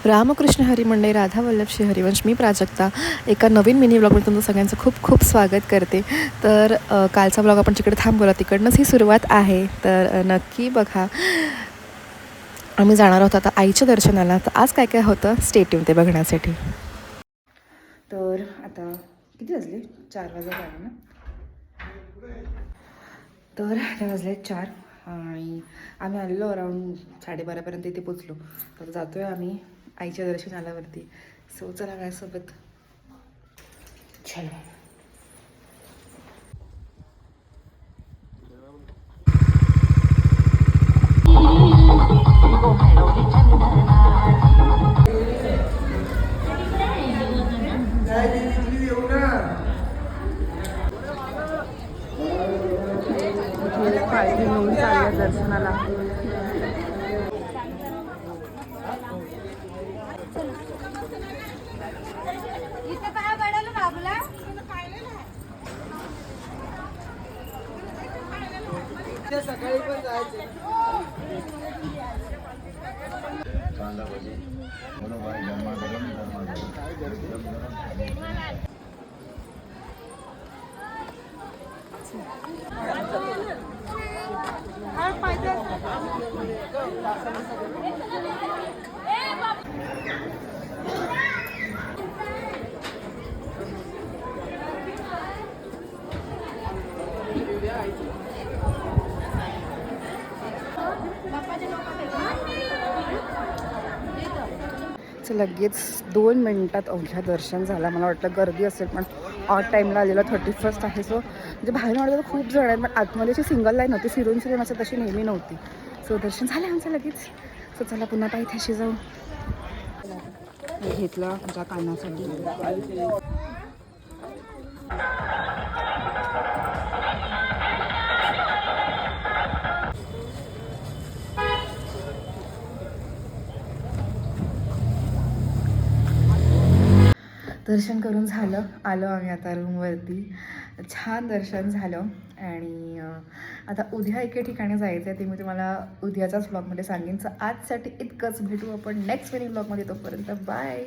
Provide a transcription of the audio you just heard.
रामकृष्ण हरी मंडळी, राधा वल्लभ श्री हरिवंश. मी प्राजक्ता एका नवीन मिनी ब्लॉगमध्ये तुमचं सगळ्यांचं खूप खूप स्वागत करते. तर कालचा ब्लॉग आपण जिकडे थांबवला तिकडनंच ही सुरुवात आहे. तर नक्की बघा. आम्ही जाणार आहोत आता आईच्या दर्शनाला. तर आज काय काय होतं स्टे ट्यून ते बघण्यासाठी. तर आता किती वाजले? 4 वाजता आहे ना. तर आता वाजले 4 आणि आम्ही आलेलो अराऊंड 12:30पर्यंत इथे पोचलो. तर जातो आहे आम्ही आईच्या दर्शनालावरती. सो चला माझ्यासोबत. चलो. पालखी घेऊन चालल्या दर्शनाला. सकाळी पण जायचं. लगेच 2 मिनिटात अवघ्या दर्शन झालं. मला वाटलं गर्दी असेल पण ऑड टाईमला आलेलं 31st आहे. सो म्हणजे बाहेर वाटलं खूप जण आहेत पण आतमध्ये अशी सिंगल लाईन होती. फिरून असं तशी नेहमी नव्हती. सो दर्शन झालं आमचं लगेच. सो चला पुन्हा पायथ्याशी जाऊ. घेतलं आमच्या कानासाठी. दर्शन करून झालं. आलो आम्ही आता रूमवरती. छान दर्शन झालं आणि आता उद्या एके ठिकाणी जायचं आहे. ते मी तुम्हाला उद्याच्याच ब्लॉगमध्ये सांगेन. सो आजसाठी इतकंच. भेटू आपण नेक्स्ट वेळी ब्लॉगमध्ये. तोपर्यंत बाय.